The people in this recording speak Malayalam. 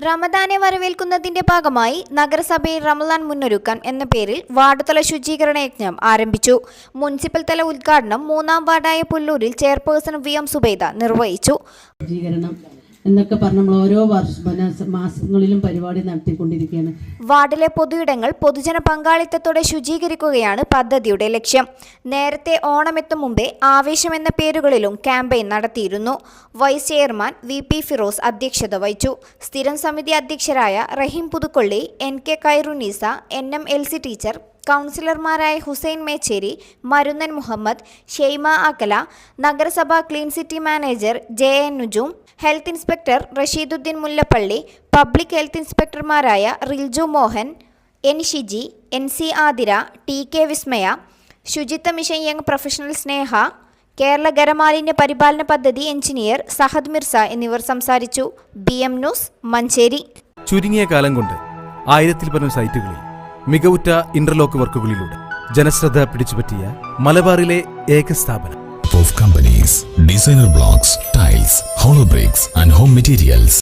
റമദാനെ വരവേൽക്കുന്നതിന്റെ ഭാഗമായി നഗരസഭയിൽ റമദാൻ മുന്നൊരുക്കാൻ എന്ന പേരിൽ വാർഡ് തല ശുചീകരണ യജ്ഞം ആരംഭിച്ചു. മുനിസിപ്പൽ തല ഉദ്ഘാടനം 3-ാം വാർഡായ പുല്ലൂരിൽ ചെയർപേഴ്സൺ VM സുബൈദ നിർവഹിച്ചു. എന്നൊക്കെ പറഞ്ഞ് നമ്മൾ ഓരോ മാസങ്ങളിലും പരിപാടി നടത്തിക്കൊണ്ടിരിക്കുകയാണ്. വാർഡിലെ പൊതുയിടങ്ങൾ പൊതുജന പങ്കാളിത്തത്തോടെ ശുചീകരിക്കുകയാണ് പദ്ധതിയുടെ ലക്ഷ്യം. നേരത്തെ ഓണമെത്തും മുമ്പേ ആവേശം എന്ന പേരുകളിലും ക്യാമ്പയിൻ നടത്തിയിരുന്നു. വൈസ് ചെയർമാൻ VP ഫിറോസ് അധ്യക്ഷത വഹിച്ചു. സ്ഥിരം സമിതി അധ്യക്ഷരായ Raheem Puthukkolli, NK Khairunnisa, NM Elsy teacher, കൗൺസിലർമാരായ ഹുസൈൻ മേച്ചേരി, മരുന്നൻ മുഹമ്മദ്, ഷെയ്മ അക്കല, നഗരസഭാ clean city manager JN Nujoom, health inspector Rasheeduddin Mullappally, public health ഇൻസ്പെക്ടർമാരായ Rilju Mohan, N Shiji, NC Athira, TK Vismaya, ശുചിത്വ mission young professional Sneha, Kerala ഖരമാലിന്യ പരിപാലന പദ്ധതി എഞ്ചിനീയർ സഹദ് മിർസ എന്നിവർ സംസാരിച്ചു. BM news, Manjeri. ചുരുങ്ങിയ കാലം കൊണ്ട് 1000-ൽ പരം സൈറ്റുകളിൽ മികവുറ്റ ഇന്റർലോക്ക് വർക്കുകളിലൂടെ ജനശ്രദ്ധ പിടിച്ചുപറ്റിയ മലബാറിലെ ഏക സ്ഥാപനം of companies, designer blocks, tiles, hollow bricks and home materials.